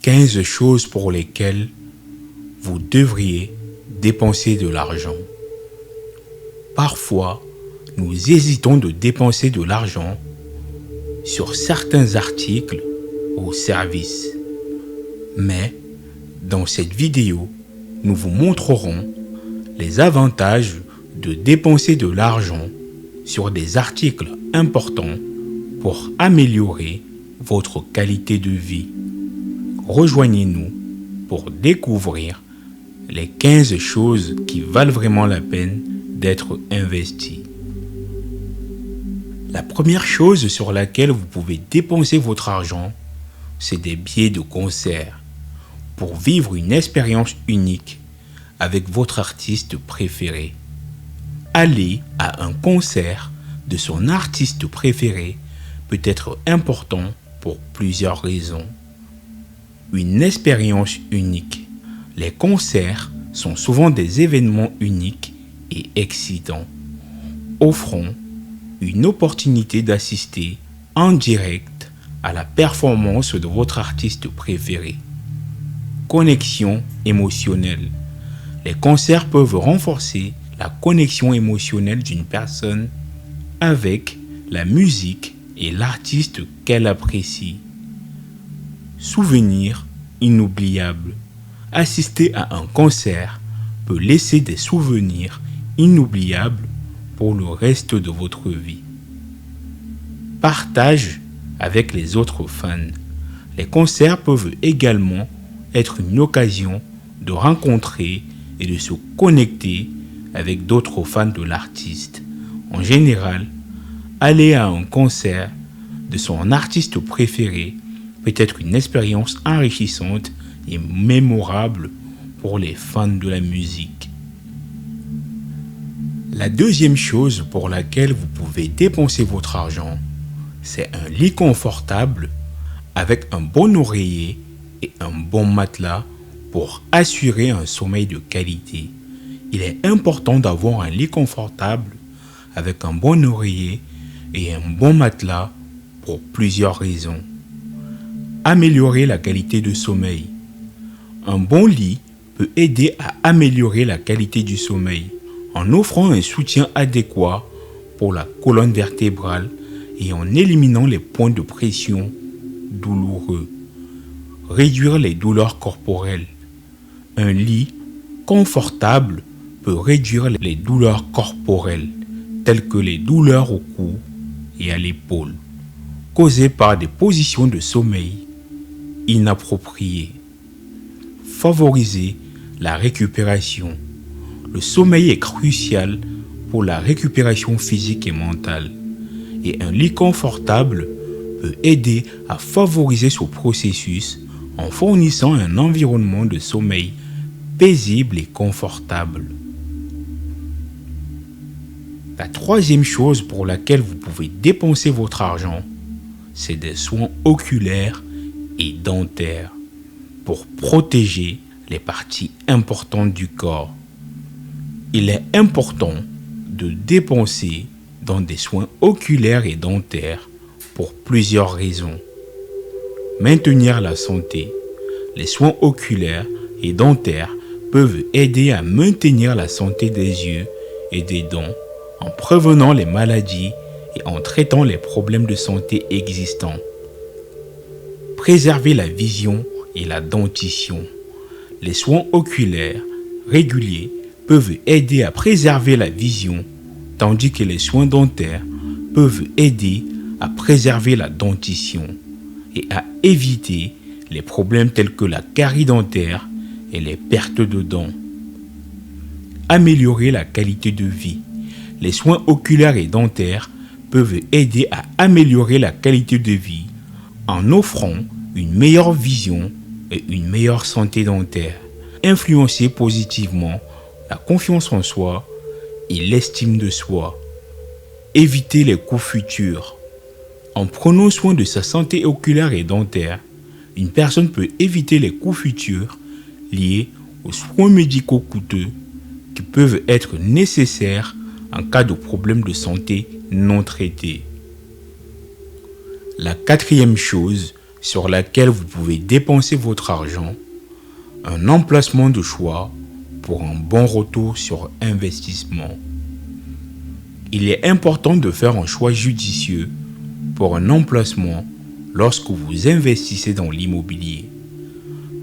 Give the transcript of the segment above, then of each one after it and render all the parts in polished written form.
15 choses pour lesquelles vous devriez dépenser de l'argent. Parfois, nous hésitons de dépenser de l'argent sur certains articles ou services. Mais, dans cette vidéo, nous vous montrerons les avantages de dépenser de l'argent sur des articles importants pour améliorer votre qualité de vie. Rejoignez-nous pour découvrir les 15 choses qui valent vraiment la peine d'être investies. La première chose sur laquelle vous pouvez dépenser votre argent, c'est des billets de concert pour vivre une expérience unique avec votre artiste préféré. Aller à un concert de son artiste préféré peut être important pour plusieurs raisons. Une expérience unique. Les concerts sont souvent des événements uniques et excitants, offrant une opportunité d'assister en direct à la performance de votre artiste préféré. Connexion émotionnelle. Les concerts peuvent renforcer la connexion émotionnelle d'une personne avec la musique et l'artiste qu'elle apprécie. Souvenirs inoubliables. Assister à un concert peut laisser des souvenirs inoubliables pour le reste de votre vie. Partage avec les autres fans. Les concerts peuvent également être une occasion de rencontrer et de se connecter avec d'autres fans de l'artiste. En général, aller à un concert de son artiste préféré peut être une expérience enrichissante et mémorable pour les fans de la musique. La deuxième chose pour laquelle vous pouvez dépenser votre argent, c'est un lit confortable avec un bon oreiller et un bon matelas pour assurer un sommeil de qualité. Il est important d'avoir un lit confortable avec un bon oreiller et un bon matelas pour plusieurs raisons. Améliorer la qualité de sommeil. Un bon lit peut aider à améliorer la qualité du sommeil en offrant un soutien adéquat pour la colonne vertébrale et en éliminant les points de pression douloureux. Réduire les douleurs corporelles. Un lit confortable peut réduire les douleurs corporelles, telles que les douleurs au cou et à l'épaule, causées par des positions de sommeil inappropriées. Favoriser la récupération. Le sommeil est crucial pour la récupération physique et mentale, et un lit confortable peut aider à favoriser ce processus en fournissant un environnement de sommeil paisible et confortable. La troisième chose pour laquelle vous pouvez dépenser votre argent, c'est des soins oculaires et dentaires pour protéger les parties importantes du corps. Il est important de dépenser dans des soins oculaires et dentaires pour plusieurs raisons. Maintenir la santé. Les soins oculaires et dentaires peuvent aider à maintenir la santé des yeux et des dents en prévenant les maladies et en traitant les problèmes de santé existants. Préserver la vision et la dentition. Les soins oculaires réguliers peuvent aider à préserver la vision, tandis que les soins dentaires peuvent aider à préserver la dentition et à éviter les problèmes tels que la carie dentaire et les pertes de dents. Améliorer la qualité de vie. Les soins oculaires et dentaires peuvent aider à améliorer la qualité de vie en offrant une meilleure vision et une meilleure santé dentaire, influencer positivement la confiance en soi et l'estime de soi. Éviter les coûts futurs. En prenant soin de sa santé oculaire et dentaire, une personne peut éviter les coûts futurs liés aux soins médicaux coûteux qui peuvent être nécessaires en cas de problème de santé non traités. La quatrième chose sur laquelle vous pouvez dépenser votre argent, un emplacement de choix pour un bon retour sur investissement. Il est important de faire un choix judicieux pour un emplacement lorsque vous investissez dans l'immobilier,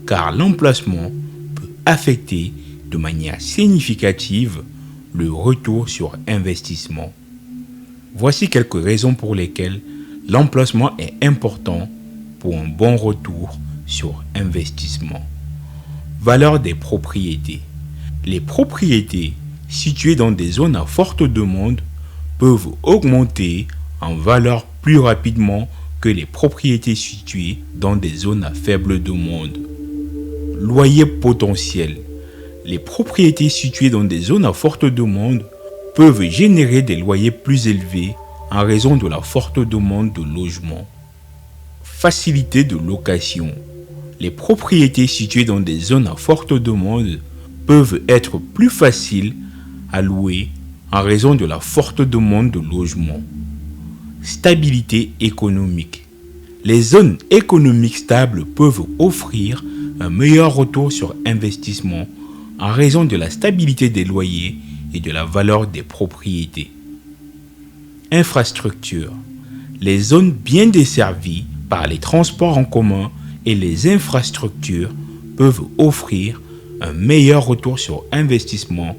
car l'emplacement peut affecter de manière significative le retour sur investissement. Voici quelques raisons pour lesquelles l'emplacement est important pour un bon retour sur investissement. Valeur des propriétés. Les propriétés situées dans des zones à forte demande peuvent augmenter en valeur plus rapidement que les propriétés situées dans des zones à faible demande. Loyer potentiel. Les propriétés situées dans des zones à forte demande peuvent générer des loyers plus élevés en raison de la forte demande de logement. Facilité de location. Les propriétés situées dans des zones à forte demande peuvent être plus faciles à louer en raison de la forte demande de logement. Stabilité économique. Les zones économiques stables peuvent offrir un meilleur retour sur investissement en raison de la stabilité des loyers et de la valeur des propriétés. Infrastructure. Les zones bien desservies par les transports en commun et les infrastructures peuvent offrir un meilleur retour sur investissement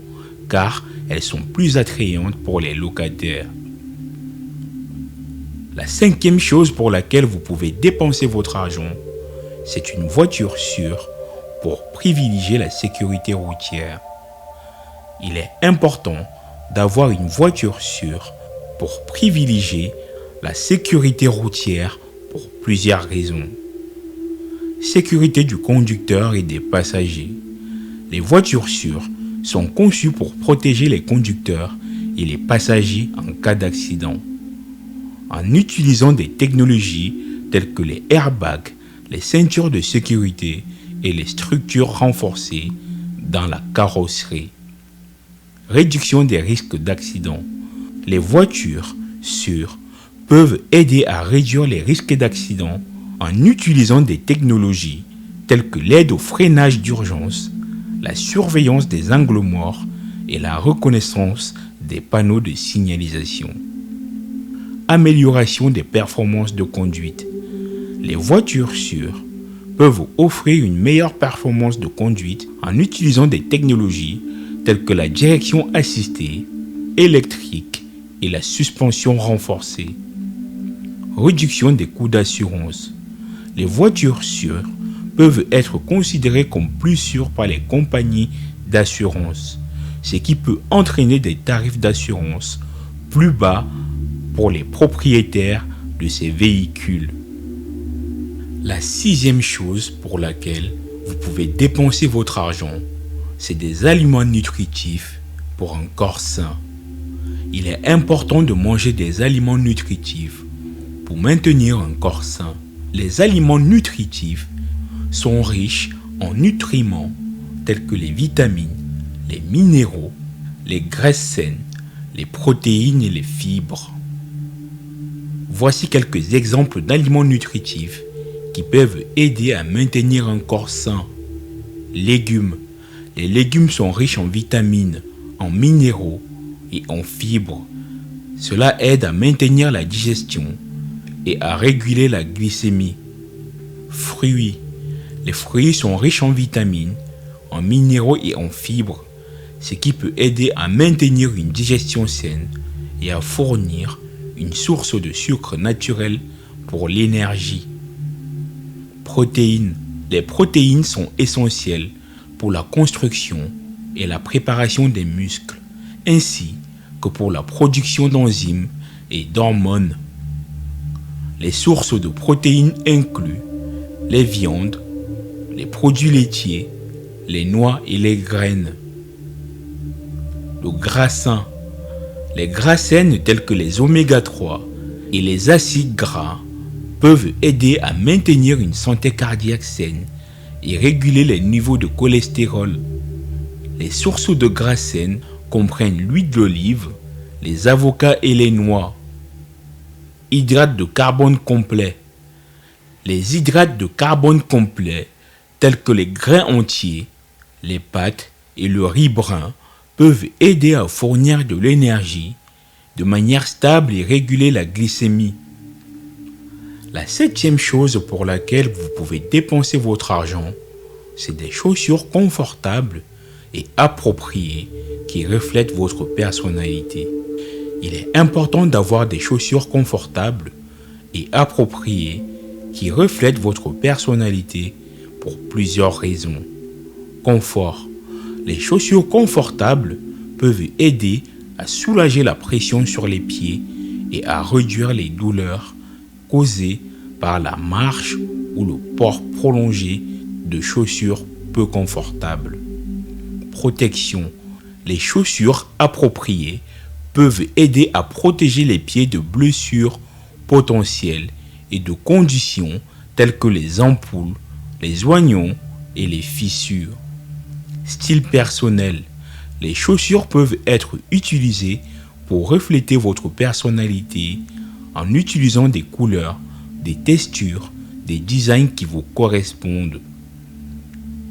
car elles sont plus attrayantes pour les locataires. La 5e chose pour laquelle vous pouvez dépenser votre argent, c'est une voiture sûre pour privilégier la sécurité routière. Il est important d'avoir une voiture sûre pour privilégier la sécurité routière pour plusieurs raisons. Sécurité du conducteur et des passagers. Les voitures sûres sont conçues pour protéger les conducteurs et les passagers en cas d'accident. En utilisant des technologies telles que les airbags, les ceintures de sécurité et les structures renforcées dans la carrosserie. Réduction des risques d'accident. Les voitures sûres peuvent aider à réduire les risques d'accident en utilisant des technologies telles que l'aide au freinage d'urgence, la surveillance des angles morts et la reconnaissance des panneaux de signalisation. Amélioration des performances de conduite. Les voitures sûres peuvent offrir une meilleure performance de conduite en utilisant des technologies telles que la direction assistée, électrique et la suspension renforcée. Réduction des coûts d'assurance. Les voitures sûres peuvent être considérées comme plus sûres par les compagnies d'assurance, ce qui peut entraîner des tarifs d'assurance plus bas pour les propriétaires de ces véhicules. La 6e chose pour laquelle vous pouvez dépenser votre argent, c'est des aliments nutritifs pour un corps sain. Il est important de manger des aliments nutritifs pour maintenir un corps sain. Les aliments nutritifs sont riches en nutriments tels que les vitamines, les minéraux, les graisses saines, les protéines et les fibres. Voici quelques exemples d'aliments nutritifs qui peuvent aider à maintenir un corps sain. Légumes. Les légumes sont riches en vitamines, en minéraux et en fibres. Cela aide à maintenir la digestion et à réguler la glycémie. Fruits. Les fruits sont riches en vitamines, en minéraux et en fibres, ce qui peut aider à maintenir une digestion saine et à fournir une source de sucre naturel pour l'énergie. Protéines. Les protéines sont essentielles pour la construction et la préparation des muscles, ainsi que pour la production d'enzymes et d'hormones. Les sources de protéines incluent les viandes, les produits laitiers, les noix et les graines. Le gras sain. Les gras sains tels que les oméga 3 et les acides gras peuvent aider à maintenir une santé cardiaque saine et réguler les niveaux de cholestérol. Les sources de gras saines comprennent l'huile d'olive, les avocats et les noix. Hydrates de carbone complet. Les hydrates de carbone complets, tels que les grains entiers, les pâtes et le riz brun, peuvent aider à fournir de l'énergie de manière stable et réguler la glycémie. La 7e chose pour laquelle vous pouvez dépenser votre argent, c'est des chaussures confortables et appropriées qui reflètent votre personnalité. Il est important d'avoir des chaussures confortables et appropriées qui reflètent votre personnalité pour plusieurs raisons. Confort. Les chaussures confortables peuvent aider à soulager la pression sur les pieds et à réduire les douleurs causées par la marche ou le port prolongé de chaussures peu confortables. Protection. Les chaussures appropriées peuvent aider à protéger les pieds de blessures potentielles et de conditions telles que les ampoules, les oignons et les fissures. Style personnel. Les chaussures peuvent être utilisées pour refléter votre personnalité en utilisant des couleurs, des textures, des designs qui vous correspondent.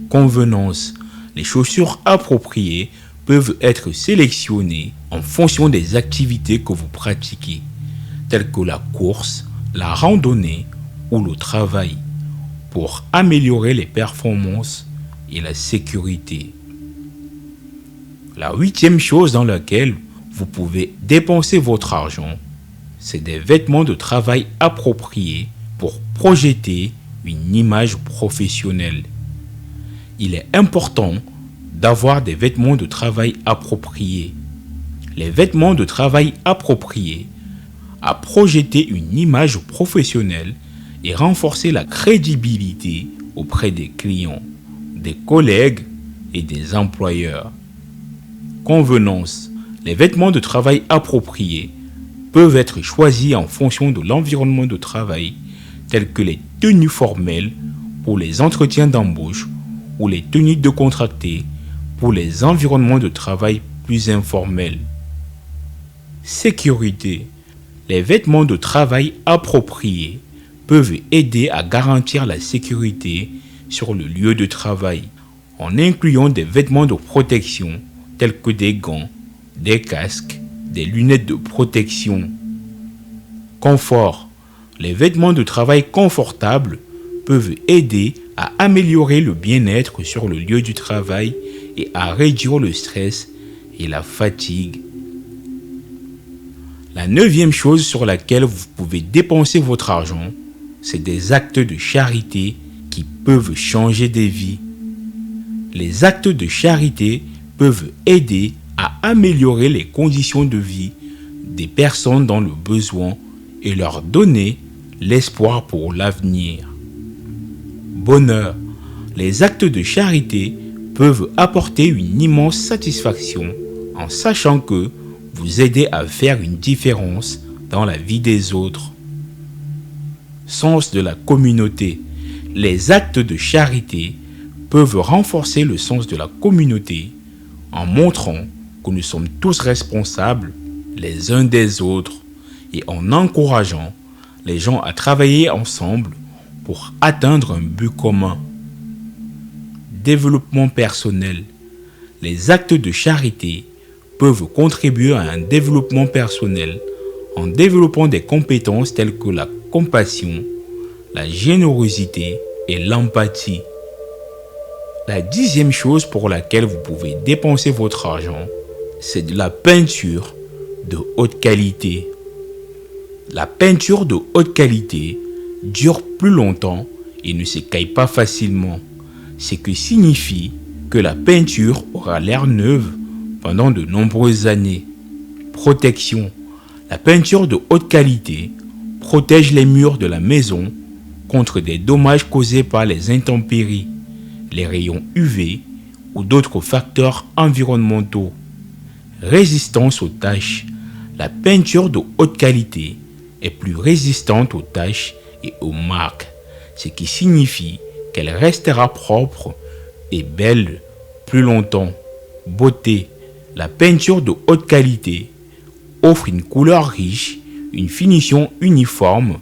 Convenance. Les chaussures appropriées peuvent être sélectionnées en fonction des activités que vous pratiquez, telles que la course, la randonnée ou le travail, pour améliorer les performances et la sécurité. La 8e chose dans laquelle vous pouvez dépenser votre argent, c'est des vêtements de travail appropriés pour projeter une image professionnelle. Il est important d'avoir des vêtements de travail appropriés. Les vêtements de travail appropriés à projeter une image professionnelle et renforcer la crédibilité auprès des clients, des collègues et des employeurs. Convenance. Les vêtements de travail appropriés peuvent être choisis en fonction de l'environnement de travail, tels que les tenues formelles pour les entretiens d'embauche ou les tenues de contractés pour les environnements de travail plus informels. Sécurité. Les vêtements de travail appropriés peuvent aider à garantir la sécurité sur le lieu de travail, en incluant des vêtements de protection tels que des gants, des casques, des lunettes de protection. Confort. Les vêtements de travail confortables peuvent aider à améliorer le bien-être sur le lieu du travail et à réduire le stress et la fatigue. La 9e chose sur laquelle vous pouvez dépenser votre argent, c'est des actes de charité qui peuvent changer des vies. Les actes de charité peuvent aider à améliorer les conditions de vie des personnes dans le besoin et leur donner l'espoir pour l'avenir. Bonheur. Les actes de charité peuvent apporter une immense satisfaction en sachant que vous aidez à faire une différence dans la vie des autres. Sens de la communauté. Les actes de charité peuvent renforcer le sens de la communauté en montrant que nous sommes tous responsables les uns des autres et en encourageant les gens à travailler ensemble pour atteindre un but commun. Développement personnel. Les actes de charité peuvent contribuer à un développement personnel en développant des compétences telles que la compassion, la générosité et l'empathie. La 10e chose pour laquelle vous pouvez dépenser votre argent, c'est de la peinture de haute qualité. La peinture de haute qualité dure plus longtemps et ne s'écaille pas facilement, ce qui signifie que la peinture aura l'air neuve pendant de nombreuses années. Protection. La peinture de haute qualité protège les murs de la maison contre des dommages causés par les intempéries, les rayons UV ou d'autres facteurs environnementaux. Résistance aux taches. La peinture de haute qualité est plus résistante aux taches et aux marques, ce qui signifie qu'elle restera propre et belle plus longtemps. Beauté. La peinture de haute qualité offre une couleur riche, une finition uniforme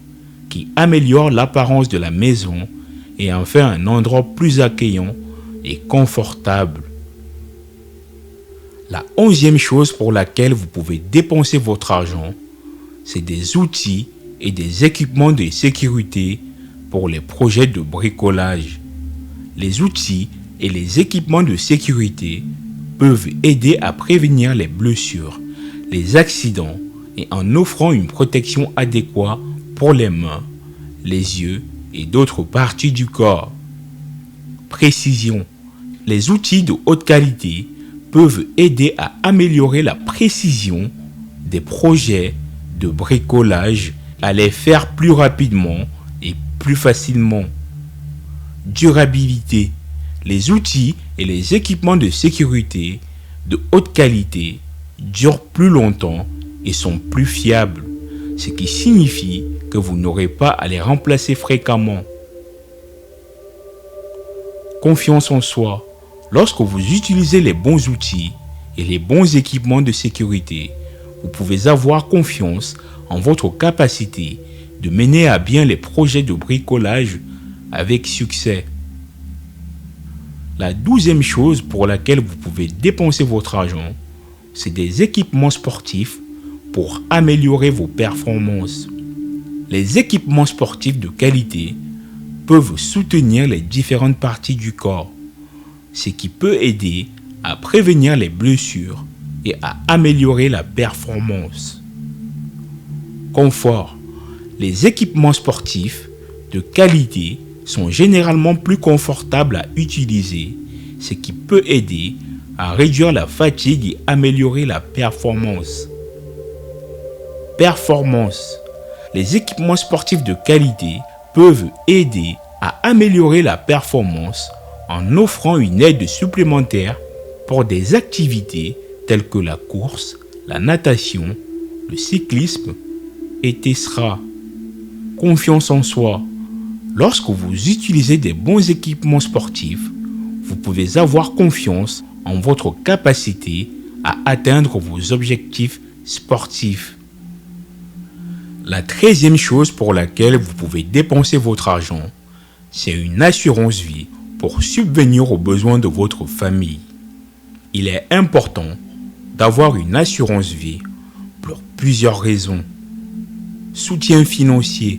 qui améliore l'apparence de la maison et en fait un endroit plus accueillant et confortable. La 11e chose pour laquelle vous pouvez dépenser votre argent, c'est des outils et des équipements de sécurité pour les projets de bricolage. Les outils et les équipements de sécurité peuvent aider à prévenir les blessures, les accidents et en offrant une protection adéquate pour les mains, les yeux et d'autres parties du corps. Précision. Les outils de haute qualité peuvent aider à améliorer la précision des projets de bricolage, à les faire plus rapidement et plus facilement. Durabilité. Les outils et les équipements de sécurité de haute qualité durent plus longtemps et sont plus fiables, ce qui signifie que vous n'aurez pas à les remplacer fréquemment. Confiance en soi. Lorsque vous utilisez les bons outils et les bons équipements de sécurité, vous pouvez avoir confiance en votre capacité de mener à bien les projets de bricolage avec succès. La 12e chose pour laquelle vous pouvez dépenser votre argent, c'est des équipements sportifs pour améliorer vos performances. Les équipements sportifs de qualité peuvent soutenir les différentes parties du corps, ce qui peut aider à prévenir les blessures et à améliorer la performance. Confort. Les équipements sportifs de qualité sont généralement plus confortables à utiliser, ce qui peut aider à réduire la fatigue et améliorer la performance. Performance. Les équipements sportifs de qualité peuvent aider à améliorer la performance en offrant une aide supplémentaire pour des activités telles que la course, la natation, le cyclisme, etc. Confiance en soi. Lorsque vous utilisez des bons équipements sportifs, vous pouvez avoir confiance en votre capacité à atteindre vos objectifs sportifs. La 13e chose pour laquelle vous pouvez dépenser votre argent, c'est une assurance vie pour subvenir aux besoins de votre famille. Il est important d'avoir une assurance vie pour plusieurs raisons. Soutien financier.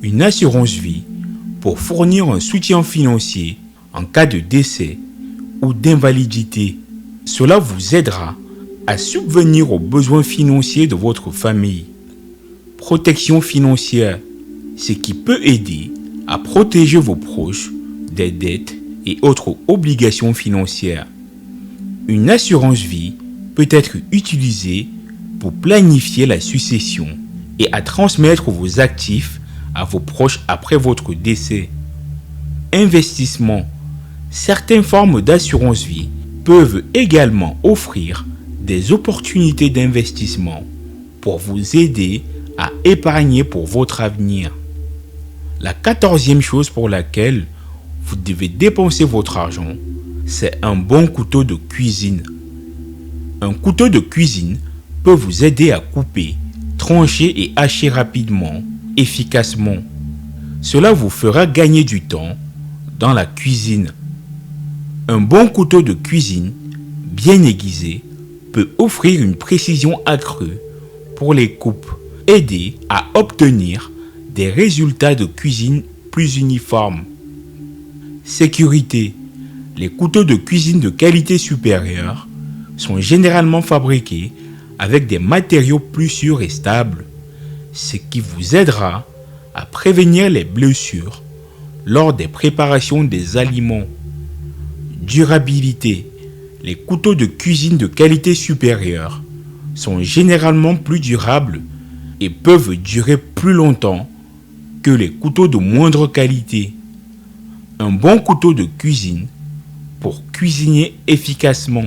Une assurance vie pour fournir un soutien financier en cas de décès ou d'invalidité. Cela vous aidera à subvenir aux besoins financiers de votre famille. Protection financière, ce qui peut aider à protéger vos proches des dettes et autres obligations financières. Une assurance vie peut être utilisée pour planifier la succession et à transmettre vos actifs à vos proches après votre décès. Investissement. Certaines formes d'assurance vie peuvent également offrir des opportunités d'investissement pour vous aider à épargner pour votre avenir. La 14e chose pour laquelle vous devez dépenser votre argent, c'est un bon couteau de cuisine. Un couteau de cuisine peut vous aider à couper, trancher et hacher rapidement, efficacement. Cela vous fera gagner du temps dans la cuisine. Un bon couteau de cuisine, bien aiguisé, peut offrir une précision accrue pour les coupes, aider à obtenir des résultats de cuisine plus uniformes. Sécurité. Les couteaux de cuisine de qualité supérieure sont généralement fabriqués avec des matériaux plus sûrs et stables, ce qui vous aidera à prévenir les blessures lors des préparations des aliments. Durabilité. Les couteaux de cuisine de qualité supérieure sont généralement plus durables et peuvent durer plus longtemps que les couteaux de moindre qualité. Un bon couteau de cuisine pour cuisiner efficacement.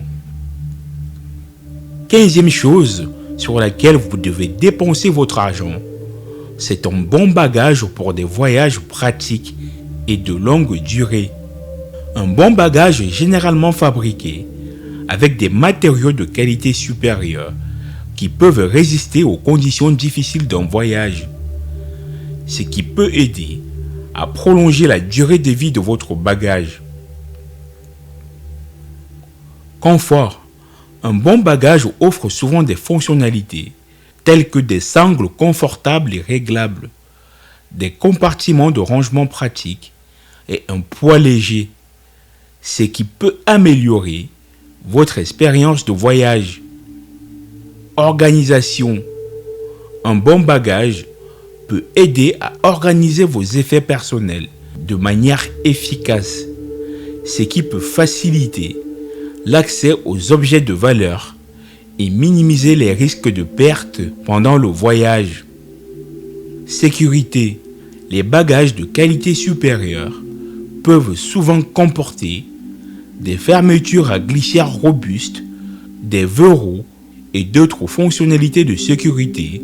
15e chose sur laquelle vous devez dépenser votre argent, c'est un bon bagage pour des voyages pratiques et de longue durée. Un bon bagage est généralement fabriqué avec des matériaux de qualité supérieure qui peuvent résister aux conditions difficiles d'un voyage. ce qui peut aider à prolonger la durée de vie de votre bagage. Confort. Un bon bagage offre souvent des fonctionnalités telles que des sangles confortables et réglables, des compartiments de rangement pratiques et un poids léger, ce qui peut améliorer votre expérience de voyage. Organisation. Un bon bagage peut aider à organiser vos effets personnels de manière efficace, ce qui peut faciliter l'accès aux objets de valeur et minimiser les risques de perte pendant le voyage. Sécurité. Les bagages de qualité supérieure peuvent souvent comporter des fermetures à glissière robustes, des verrous et d'autres fonctionnalités de sécurité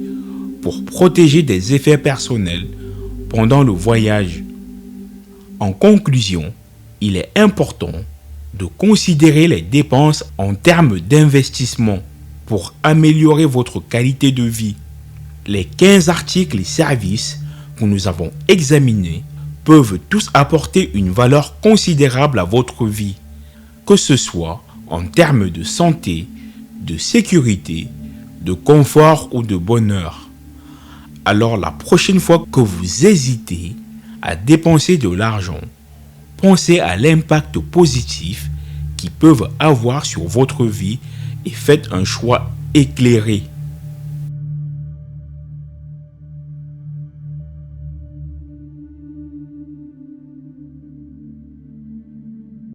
pour protéger des effets personnels pendant le voyage. En conclusion, il est important de considérer les dépenses en termes d'investissement pour améliorer votre qualité de vie. Les 15 articles et services que nous avons examinés peuvent tous apporter une valeur considérable à votre vie, que ce soit en termes de santé, de sécurité, de confort ou de bonheur. Alors la prochaine fois que vous hésitez à dépenser de l'argent, pensez à l'impact positif qu'ils peuvent avoir sur votre vie et faites un choix éclairé.